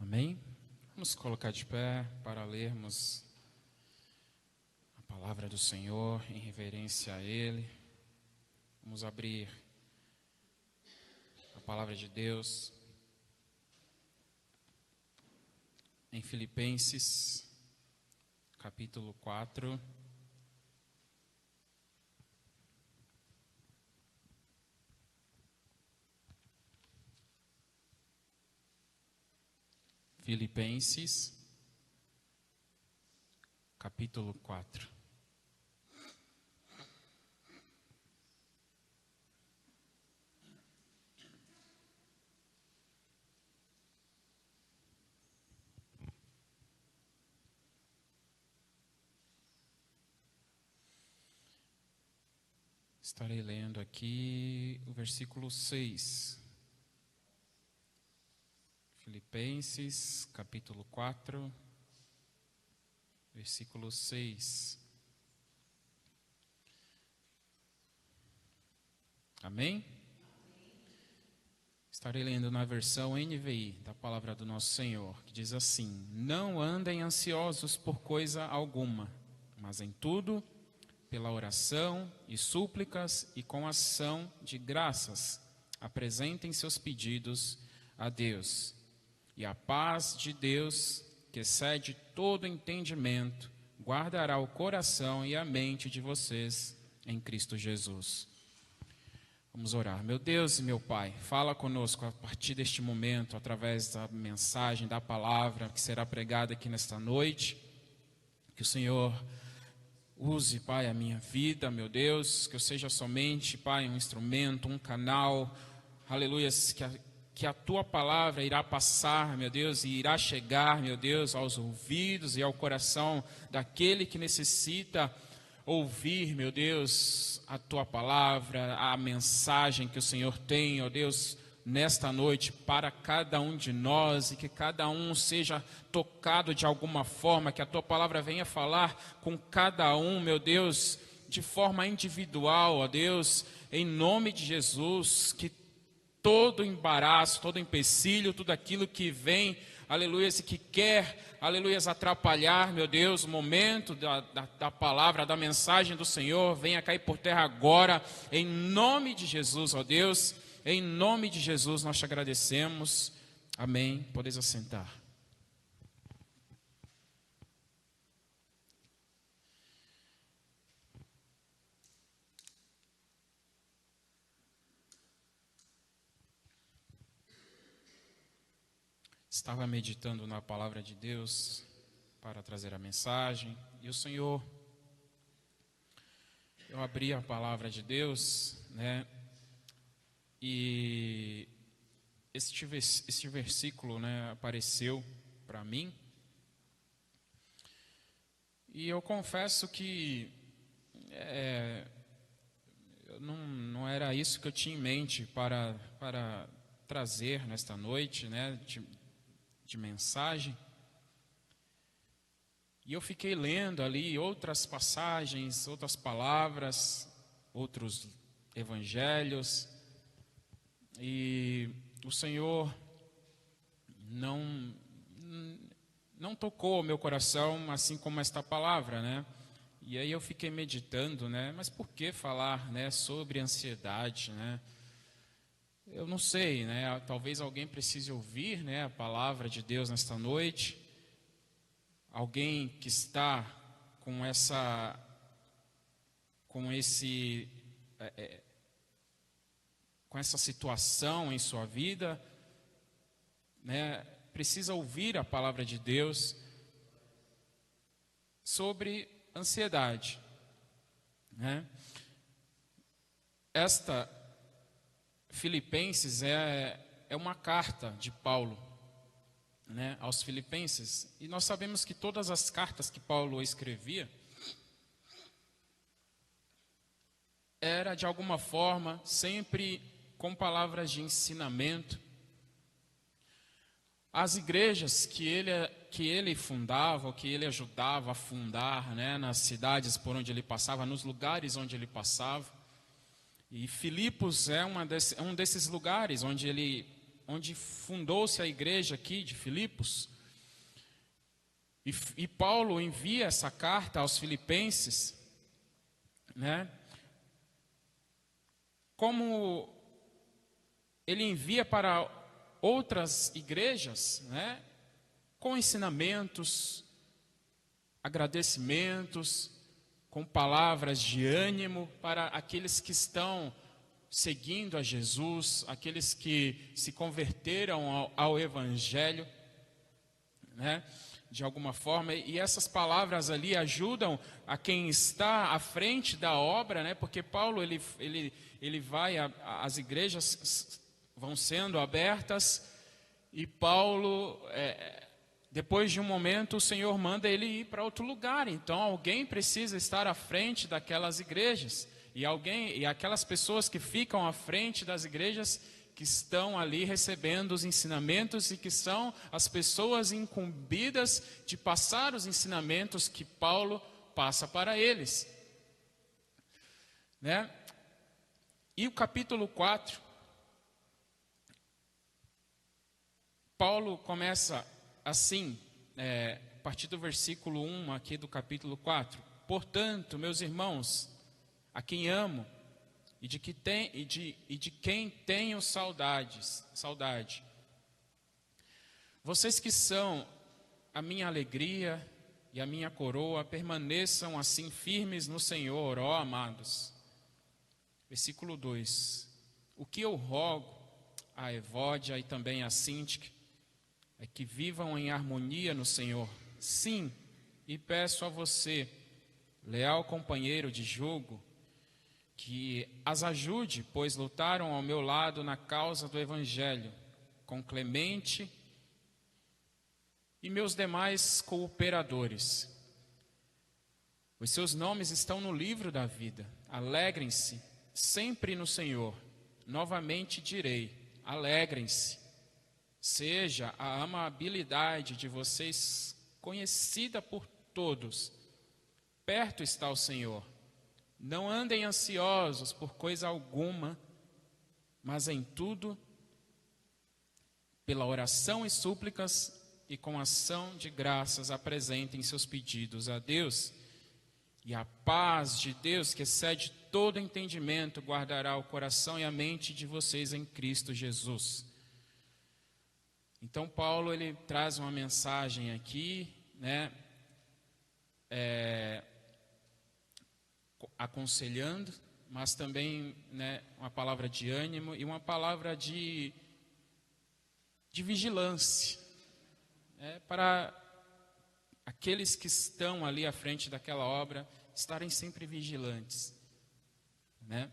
Amém? Vamos colocar de pé para lermos a palavra do Senhor em reverência a Ele. Vamos abrir a palavra de Deus em Filipenses, capítulo 4. Filipenses, capítulo 4. Estarei lendo aqui o versículo 6. Filipenses, capítulo 4, versículo 6. Amém? Estarei lendo na versão NVI da palavra do nosso Senhor, que diz assim: Não andem ansiosos por coisa alguma, mas em tudo, pela oração e súplicas e com ação de graças, apresentem seus pedidos a Deus. E a paz de Deus, que excede todo entendimento, guardará o coração e a mente de vocês em Cristo Jesus. Vamos orar. Meu Deus e meu Pai, fala conosco a partir deste momento, através da mensagem, da palavra que será pregada aqui nesta noite. Que o Senhor use, Pai, a minha vida, meu Deus, que eu seja somente, Pai, um instrumento, um canal, aleluia, que a Tua palavra irá passar, meu Deus, e irá chegar, meu Deus, aos ouvidos e ao coração daquele que necessita ouvir, meu Deus, a Tua palavra, a mensagem que o Senhor tem, ó Deus, nesta noite para cada um de nós, e que cada um seja tocado de alguma forma, que a Tua palavra venha falar com cada um, meu Deus, de forma individual, ó Deus, em nome de Jesus, que todo embaraço, todo empecilho, tudo aquilo que vem, aleluia, e que quer, aleluia, atrapalhar, meu Deus, o momento da palavra, da mensagem do Senhor, venha cair por terra agora, em nome de Jesus, ó Deus, em nome de Jesus nós te agradecemos, amém, podeis assentar. Estava meditando na palavra de Deus para trazer a mensagem, e o Senhor, eu abri a palavra de Deus, né, e este versículo, né, apareceu para mim, e eu confesso que não era isso que eu tinha em mente para trazer nesta noite, né, de mensagem. E eu fiquei lendo ali outras passagens, outras palavras, outros evangelhos, e o Senhor não tocou o meu coração assim como esta palavra, né? E aí eu fiquei meditando, né? Mas por que falar, né, sobre ansiedade, né? Eu não sei, né? Talvez alguém precise ouvir, né, a palavra de Deus nesta noite. Alguém que está com essa situação em sua vida, né, precisa ouvir a palavra de Deus sobre ansiedade, né? Esta Filipenses é uma carta de Paulo, né, aos Filipenses, e nós sabemos que todas as cartas que Paulo escrevia era de alguma forma sempre com palavras de ensinamento. As igrejas que ele fundava, ou que ele ajudava a fundar, né, nas cidades por onde ele passava, nos lugares onde ele passava. E Filipos é um desses lugares onde ele onde fundou-se a igreja aqui de Filipos. E Paulo envia essa carta aos filipenses, né? Como ele envia para outras igrejas, né? Com ensinamentos, agradecimentos, com palavras de ânimo para aqueles que estão seguindo a Jesus, aqueles que se converteram ao Evangelho, né? De alguma forma, e essas palavras ali ajudam a quem está à frente da obra, né? Porque Paulo ele vai, as igrejas vão sendo abertas, e Paulo, depois de um momento, o Senhor manda ele ir para outro lugar. Então alguém precisa estar à frente daquelas igrejas, e aquelas pessoas que ficam à frente das igrejas, que estão ali recebendo os ensinamentos, e que são as pessoas incumbidas de passar os ensinamentos que Paulo passa para eles, né? E o capítulo 4, Paulo começa assim, a partir do versículo 1 aqui do capítulo 4. Portanto, meus irmãos, a quem amo, e de quem tenho saudade. Vocês que são a minha alegria e a minha coroa, permaneçam assim firmes no Senhor, ó amados. Versículo 2. O que eu rogo a Evódia e também a Síntique é que vivam em harmonia no Senhor. Sim, e peço a você, leal companheiro de jugo, que as ajude, pois lutaram ao meu lado na causa do Evangelho, com Clemente e meus demais cooperadores. Os seus nomes estão no livro da vida. Alegrem-se sempre no Senhor. Novamente direi, alegrem-se. Seja a amabilidade de vocês conhecida por todos. Perto está o Senhor. Não andem ansiosos por coisa alguma, mas em tudo, pela oração e súplicas e com ação de graças, apresentem seus pedidos a Deus. E a paz de Deus, que excede todo entendimento, guardará o coração e a mente de vocês em Cristo Jesus. Então Paulo, ele traz uma mensagem aqui, né? Aconselhando, mas também, né, uma palavra de ânimo e uma palavra de vigilância, para aqueles que estão ali à frente daquela obra estarem sempre vigilantes, né?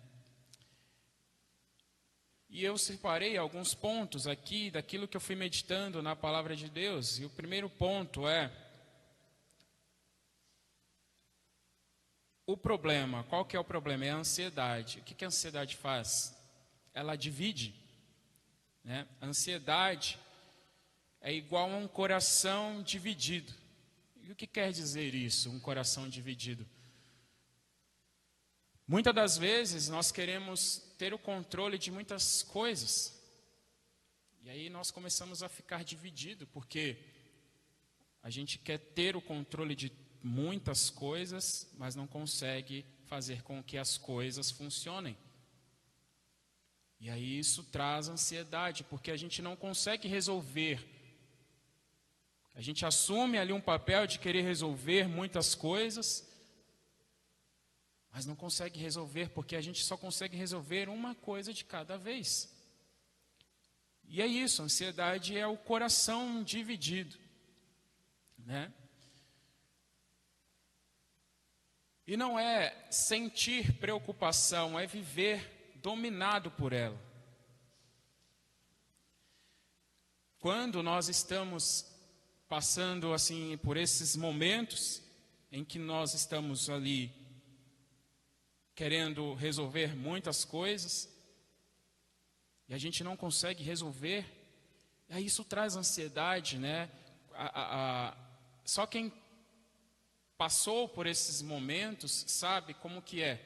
E eu separei alguns pontos aqui daquilo que eu fui meditando na palavra de Deus, e o primeiro ponto o problema. Qual que é o problema? É a ansiedade. O que a ansiedade faz? Ela divide, né? A ansiedade é igual a um coração dividido. E o que quer dizer isso, um coração dividido? Muitas das vezes nós queremos ter o controle de muitas coisas. E aí nós começamos a ficar dividido, porque a gente quer ter o controle de muitas coisas, mas não consegue fazer com que as coisas funcionem. E aí isso traz ansiedade, porque a gente não consegue resolver. A gente assume ali um papel de querer resolver muitas coisas, mas não consegue resolver, porque a gente só consegue resolver uma coisa de cada vez. E é isso, a ansiedade é o coração dividido, né? E não é sentir preocupação, é viver dominado por ela. Quando nós estamos passando assim por esses momentos em que nós estamos ali querendo resolver muitas coisas e a gente não consegue resolver, aí isso traz ansiedade, né? Só quem passou por esses momentos sabe como que é.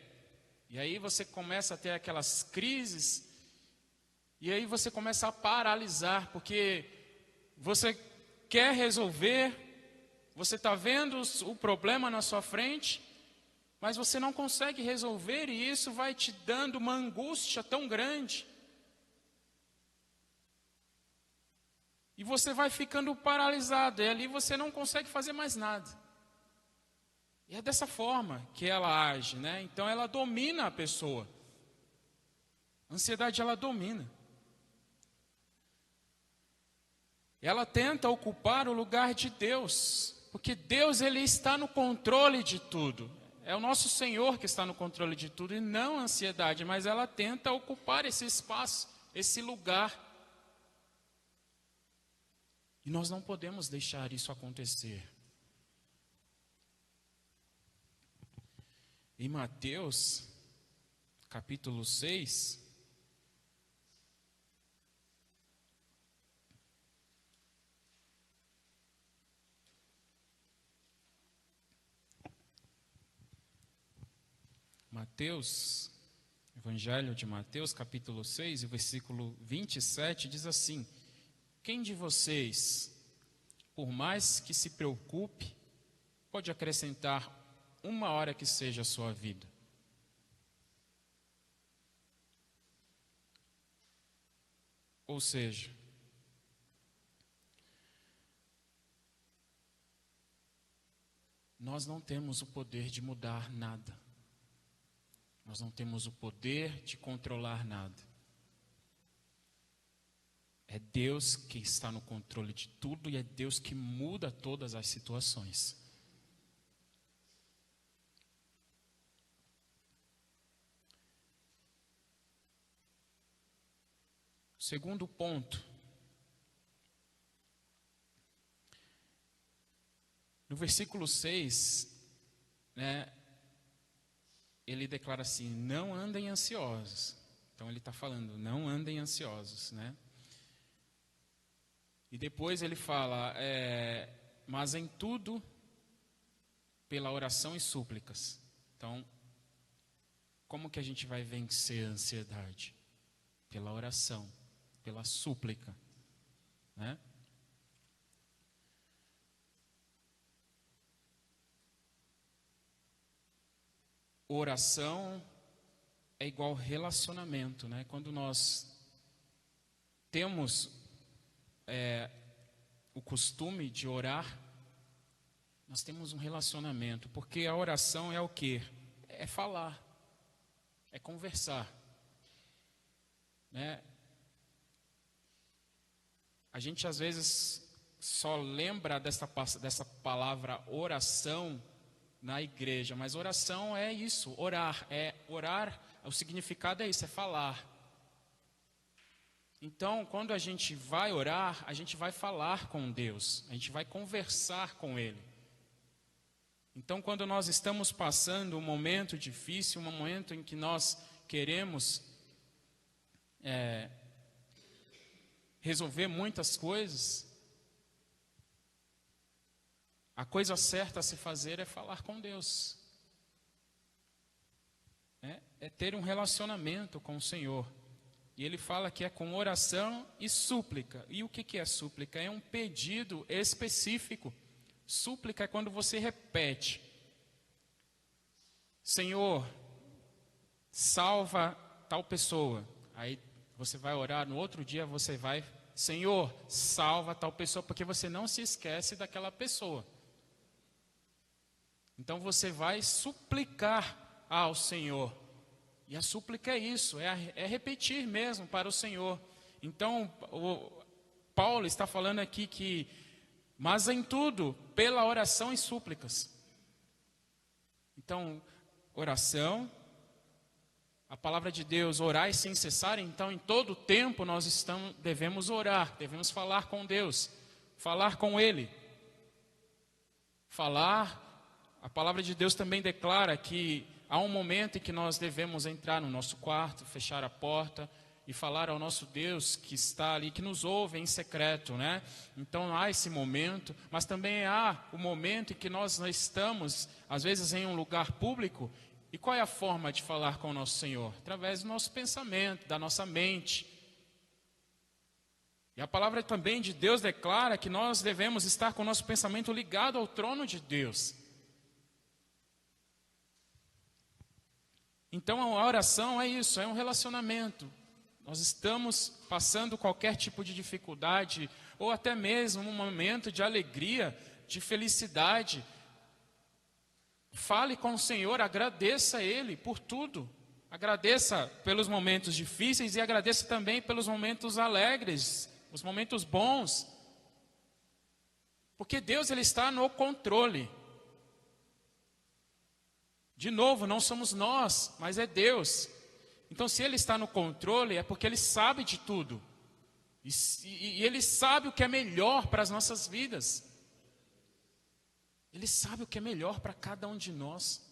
E aí você começa a ter aquelas crises E aí você começa a paralisar, porque você quer resolver, você está vendo o problema na sua frente, mas você não consegue resolver e isso vai te dando uma angústia tão grande. E você vai ficando paralisado, e ali você não consegue fazer mais nada. E é dessa forma que ela age, né? Então ela domina a pessoa. A ansiedade, ela domina. Ela tenta ocupar o lugar de Deus, porque Deus, ele está no controle de tudo. É o nosso Senhor que está no controle de tudo e não a ansiedade, mas ela tenta ocupar esse espaço, esse lugar. E nós não podemos deixar isso acontecer. Em Mateus, capítulo 6, Evangelho de Mateus, capítulo 6, o versículo 27, diz assim: quem de vocês, por mais que se preocupe, pode acrescentar uma hora que seja a sua vida? Ou seja, nós não temos o poder de mudar nada. Nós não temos o poder de controlar nada. É Deus que está no controle de tudo e é Deus que muda todas as situações. Segundo ponto. No versículo 6, né, ele declara assim: não andem ansiosos. Então ele está falando, não andem ansiosos, né? E depois ele fala, mas em tudo, pela oração e súplicas. Então, como que a gente vai vencer a ansiedade? Pela oração, pela súplica, né? Oração é igual relacionamento, né? Quando nós temos o costume de orar, nós temos um relacionamento, porque a oração é o quê? É falar, é conversar, né? A gente às vezes só lembra dessa palavra oração na igreja, mas oração é isso, orar, o significado é isso, é falar. Então, quando a gente vai orar, a gente vai falar com Deus, a gente vai conversar com Ele. Então, quando nós estamos passando um momento difícil, um momento em que nós queremos resolver muitas coisas, a coisa certa a se fazer é falar com Deus. É ter um relacionamento com o Senhor. E ele fala que é com oração e súplica. E o que é súplica? É um pedido específico. Súplica é quando você repete: Senhor, salva tal pessoa. Aí você vai orar, no outro dia você vai: Senhor, salva tal pessoa, porque você não se esquece daquela pessoa. Então você vai suplicar ao Senhor. E a súplica é isso, é repetir mesmo para o Senhor. Então, Paulo está falando aqui que, mas em tudo, pela oração e súplicas. Então, oração, a palavra de Deus, orai sem cessar. Então, em todo tempo nós devemos orar, devemos falar com Deus, falar com Ele. A palavra de Deus também declara que há um momento em que nós devemos entrar no nosso quarto, fechar a porta e falar ao nosso Deus que está ali, que nos ouve em secreto, né? Então há esse momento, mas também há o momento em que nós estamos, às vezes, em um lugar público. E qual é a forma de falar com o nosso Senhor? Através do nosso pensamento, da nossa mente. E a palavra também de Deus declara que nós devemos estar com o nosso pensamento ligado ao trono de Deus. Então a oração é isso, é um relacionamento. Nós estamos passando qualquer tipo de dificuldade, ou até mesmo um momento de alegria, de felicidade. Fale com o Senhor, agradeça a Ele por tudo. Agradeça pelos momentos difíceis e agradeça também pelos momentos alegres, os momentos bons. Porque Deus, Ele está no controle. De novo, não somos nós, mas é Deus. Então, se Ele está no controle, é porque Ele sabe de tudo. E Ele sabe o que é melhor para as nossas vidas. Ele sabe o que é melhor para cada um de nós.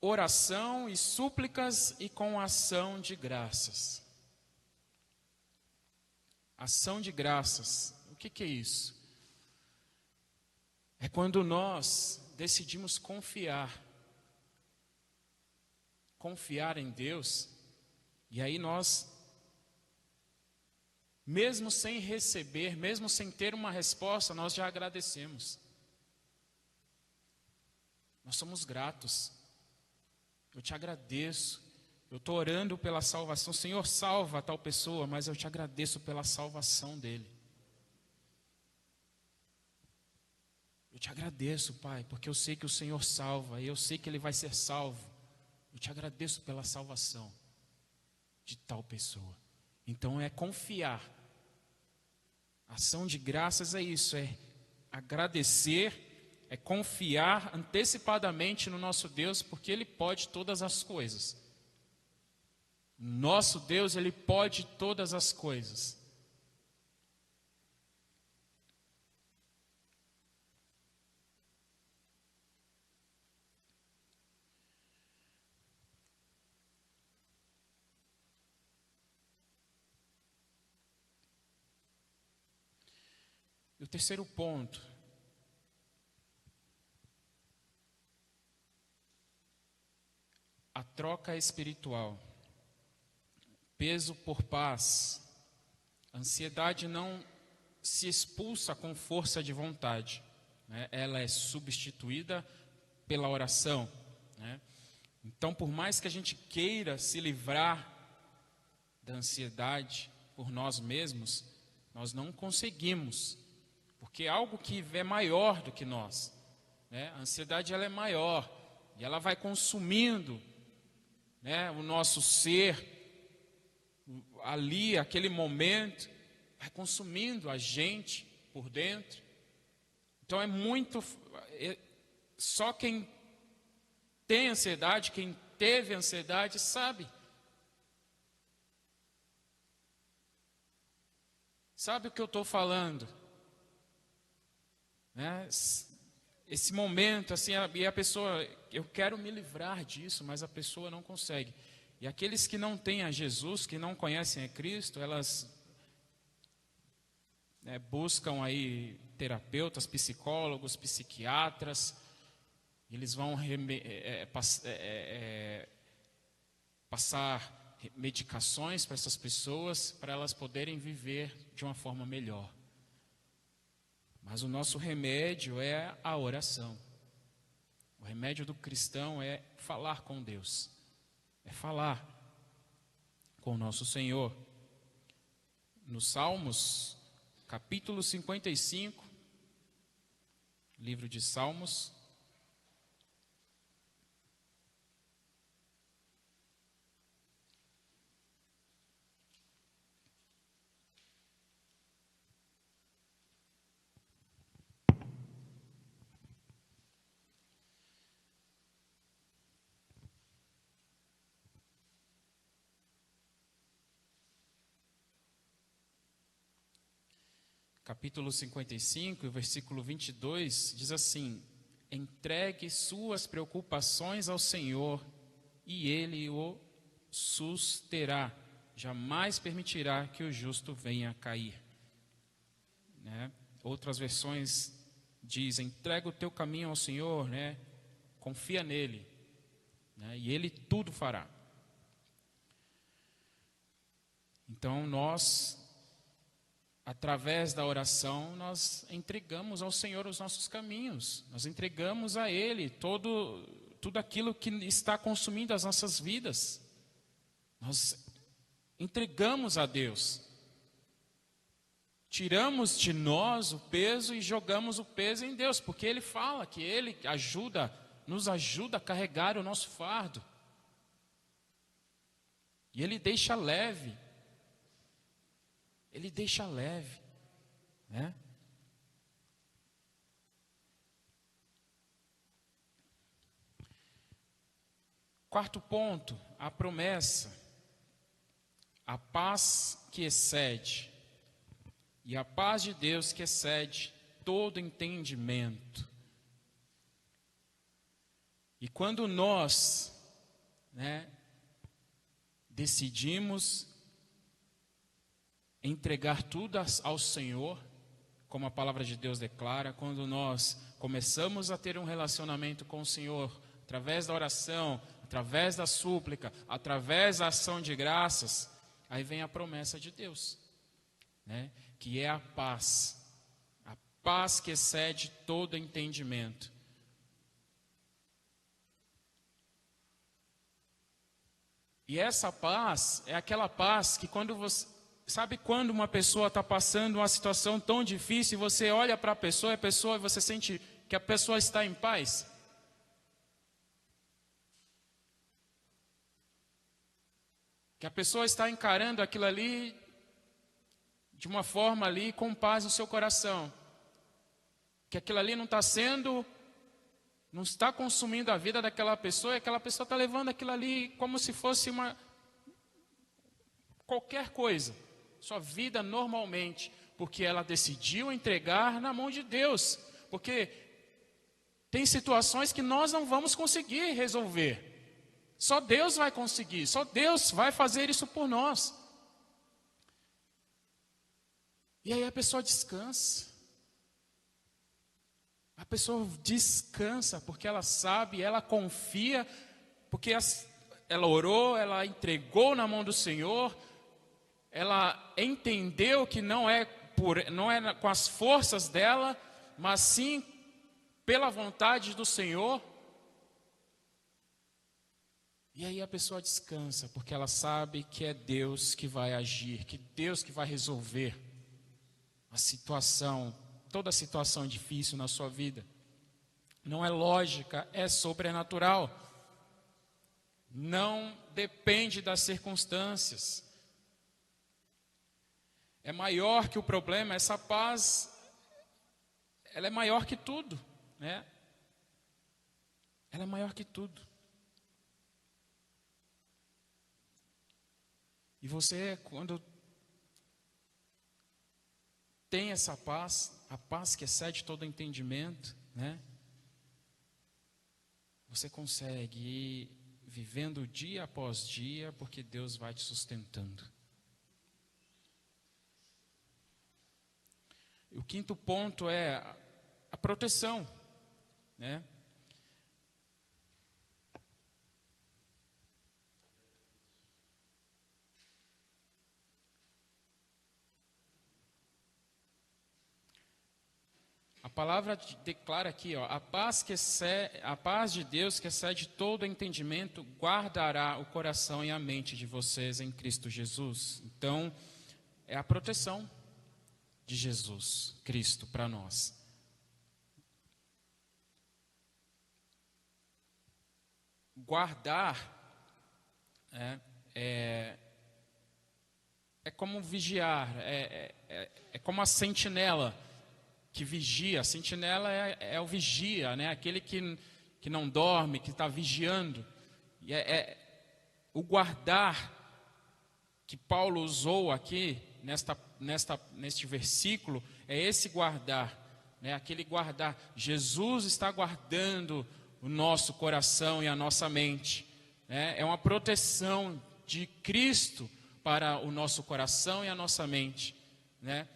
Oração e súplicas e com ação de graças. Ação de graças. O que é isso? É quando nós decidimos confiar em Deus, e aí nós, mesmo sem receber, mesmo sem ter uma resposta, nós já agradecemos. Nós somos gratos. Eu te agradeço. Eu estou orando pela salvação. Senhor, salva tal pessoa, mas eu te agradeço pela salvação dele. Eu te agradeço, Pai, porque eu sei que o Senhor salva, e eu sei que ele vai ser salvo. Eu te agradeço pela salvação de tal pessoa. Então é confiar. Ação de graças é isso, é agradecer, é confiar antecipadamente no nosso Deus, porque Ele pode todas as coisas. Nosso Deus, Ele pode todas as coisas. E o terceiro ponto, a troca espiritual. Peso por paz. A ansiedade não se expulsa com força de vontade, né? Ela é substituída pela oração, né? Então, por mais que a gente queira se livrar da ansiedade por nós mesmos, nós não conseguimos, porque é algo que é maior do que nós, né? A ansiedade, ela é maior e ela vai consumindo, né, o nosso ser. Ali, aquele momento, vai consumindo a gente por dentro. Então só quem tem ansiedade, quem teve ansiedade, sabe. Sabe o que eu estou falando? Né? Esse momento, assim, e a pessoa, eu quero me livrar disso, mas a pessoa não consegue. E aqueles que não têm a Jesus, que não conhecem a Cristo, elas buscam aí terapeutas, psicólogos, psiquiatras. Eles vão passar medicações para essas pessoas, para elas poderem viver de uma forma melhor. Mas o nosso remédio é a oração. O remédio do cristão é falar com Deus. É falar com o nosso Senhor. No Salmos, capítulo 55, livro de Salmos, capítulo 55, versículo 22, diz assim: entregue suas preocupações ao Senhor e Ele o susterá, jamais permitirá que o justo venha a cair. Né? Outras versões dizem: entrega o teu caminho ao Senhor, né? Confia nele, né? E Ele tudo fará. Então nós, através da oração, nós entregamos ao Senhor os nossos caminhos. Nós entregamos a Ele tudo aquilo que está consumindo as nossas vidas. Nós entregamos a Deus. Tiramos de nós o peso e jogamos o peso em Deus, porque Ele fala que Ele nos ajuda a carregar o nosso fardo. E Ele deixa leve. Ele deixa leve, né? Quarto ponto, a promessa. A paz que excede. E a paz de Deus que excede todo entendimento. E quando nós, né, decidimos entregar tudo ao Senhor, como a palavra de Deus declara, quando nós começamos a ter um relacionamento com o Senhor, através da oração, através da súplica, através da ação de graças, aí vem a promessa de Deus, né? Que é a paz que excede todo entendimento. E essa paz é aquela paz que quando você... Sabe quando uma pessoa está passando uma situação tão difícil e você olha para a pessoa e você sente que a pessoa está em paz? Que a pessoa está encarando aquilo ali de uma forma ali com paz no seu coração. Que aquilo ali não está consumindo a vida daquela pessoa e aquela pessoa está levando aquilo ali como se fosse qualquer coisa. Sua vida normalmente, porque ela decidiu entregar na mão de Deus, porque tem situações que nós não vamos conseguir resolver, só Deus vai conseguir, só Deus vai fazer isso por nós. E aí a pessoa descansa, porque ela sabe, ela confia, porque ela orou, ela entregou na mão do Senhor. Ela entendeu que não é com as forças dela, mas sim pela vontade do Senhor. E aí a pessoa descansa, porque ela sabe que é Deus que vai agir, que Deus que vai resolver toda a situação difícil na sua vida. Não é lógica, é sobrenatural. Não depende das circunstâncias. É maior que o problema, essa paz, ela é maior que tudo, né? Ela é maior que tudo. E você, quando tem essa paz, a paz que excede todo entendimento, né? Você consegue ir vivendo dia após dia, porque Deus vai te sustentando. O quinto ponto é a proteção, né? A palavra declara aqui, ó, a paz de Deus que excede todo entendimento guardará o coração e a mente de vocês em Cristo Jesus. Então, é a proteção de Jesus Cristo para nós. Guardar é como vigiar, é como a sentinela que vigia. A sentinela é o vigia, né? Aquele que não dorme, que está vigiando. E o guardar que Paulo usou aqui neste versículo é esse guardar, né? Aquele guardar. Jesus está guardando o nosso coração e a nossa mente, né? É uma proteção de Cristo para o nosso coração e a nossa mente, né?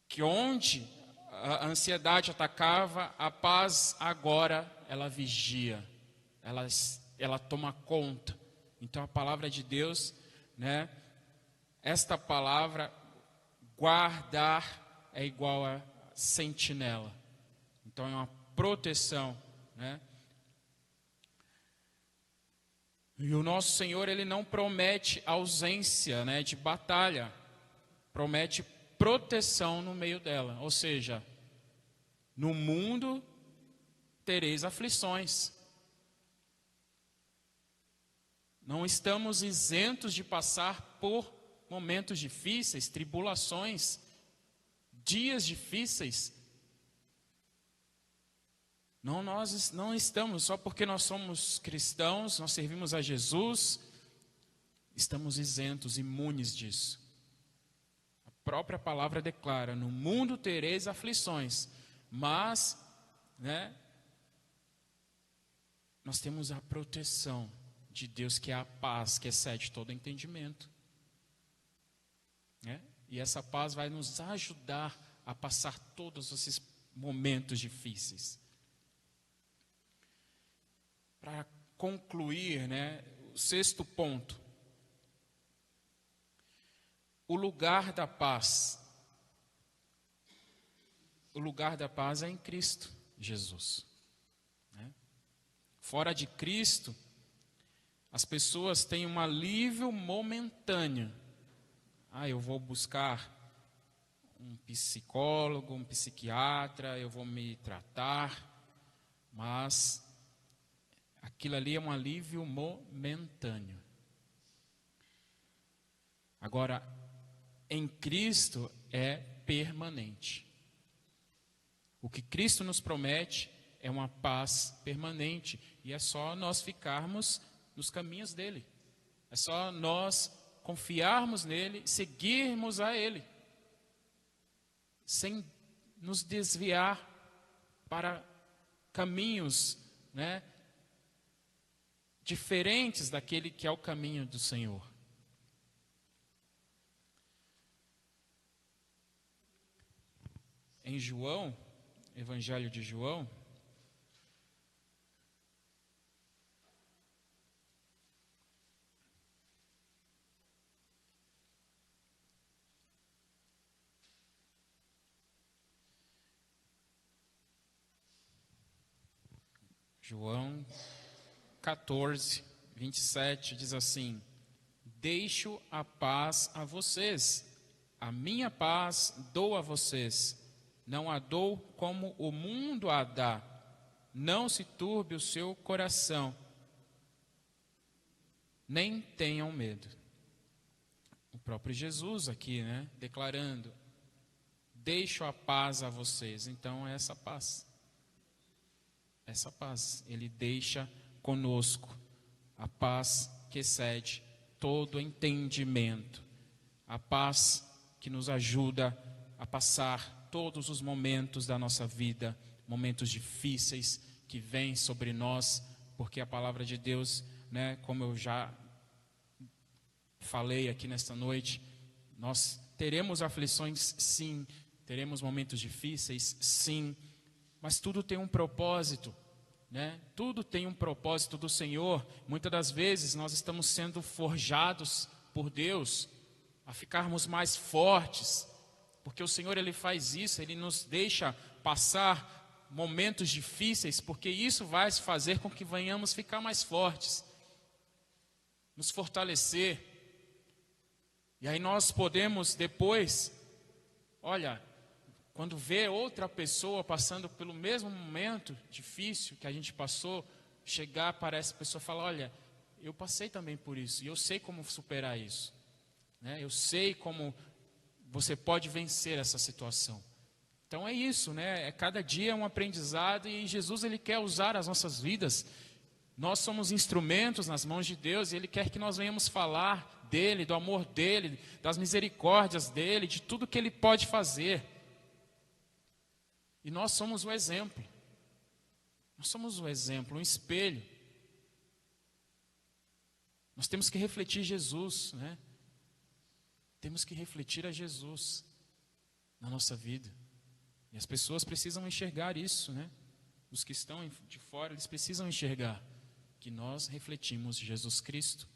Que onde a ansiedade atacava, a paz agora ela vigia, ela ela toma conta. Então a palavra de Deus, né? Esta palavra, guardar, é igual a sentinela. Então é uma proteção, né? E o nosso Senhor, Ele não promete ausência, né, de batalha. Promete proteção no meio dela. Ou seja, no mundo tereis aflições. Não estamos isentos de passar por momentos difíceis, tribulações, dias difíceis. Não, nós não estamos, só porque nós somos cristãos, nós servimos a Jesus, estamos isentos, imunes disso. A própria palavra declara: no mundo tereis aflições, mas, né, nós temos a proteção de Deus, que é a paz, que excede todo entendimento. Né? E essa paz vai nos ajudar a passar todos esses momentos difíceis. Para concluir, né, o 6º ponto. O lugar da paz. O lugar da paz é em Cristo Jesus. Né? Fora de Cristo, as pessoas têm um alívio momentâneo. Eu vou buscar um psicólogo, um psiquiatra, eu vou me tratar, mas aquilo ali é um alívio momentâneo. Agora, em Cristo é permanente. O que Cristo nos promete é uma paz permanente, e é só nós ficarmos nos caminhos dele. É só nós confiarmos nele, seguirmos a ele, sem nos desviar para caminhos, né, diferentes daquele que é o caminho do Senhor. Em João, Evangelho de João, João 14, 27 diz assim: deixo a paz a vocês, a minha paz dou a vocês, não a dou como o mundo a dá, não se turbe o seu coração, nem tenham medo. O próprio Jesus aqui, né, declarando: deixo a paz a vocês. Então é essa paz. Essa paz, Ele deixa conosco, a paz que excede todo entendimento, a paz que nos ajuda a passar todos os momentos da nossa vida, momentos difíceis que vêm sobre nós, porque a palavra de Deus, né, como eu já falei aqui nesta noite, nós teremos aflições, sim, teremos momentos difíceis, sim, mas tudo tem um propósito, né? Tudo tem um propósito do Senhor. Muitas das vezes nós estamos sendo forjados por Deus a ficarmos mais fortes, porque o Senhor, Ele faz isso, Ele nos deixa passar momentos difíceis, porque isso vai fazer com que venhamos ficar mais fortes, nos fortalecer, e aí nós podemos depois, olha, quando vê outra pessoa passando pelo mesmo momento difícil que a gente passou, chegar para essa pessoa e falar: olha, eu passei também por isso, e eu sei como superar isso, né? Eu sei como você pode vencer essa situação. Então é isso, né? Cada dia é um aprendizado, e Jesus, Ele quer usar as nossas vidas. Nós somos instrumentos nas mãos de Deus, e Ele quer que nós venhamos falar dEle, do amor dEle, das misericórdias dEle, de tudo que Ele pode fazer. E nós somos o exemplo. Nós somos o exemplo, um espelho. Nós temos que refletir Jesus, né? Temos que refletir a Jesus na nossa vida. E as pessoas precisam enxergar isso, né? Os que estão de fora, eles precisam enxergar que que nós refletimos Jesus Cristo.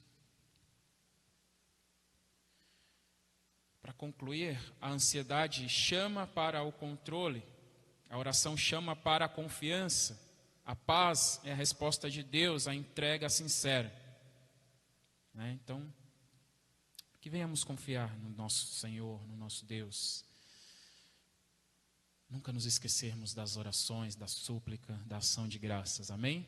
Para concluir, a ansiedade chama para o controle, a oração chama para a confiança, a paz é a resposta de Deus, a entrega sincera. Então, que venhamos confiar no nosso Senhor, no nosso Deus. Nunca nos esquecermos das orações, da súplica, da ação de graças. Amém?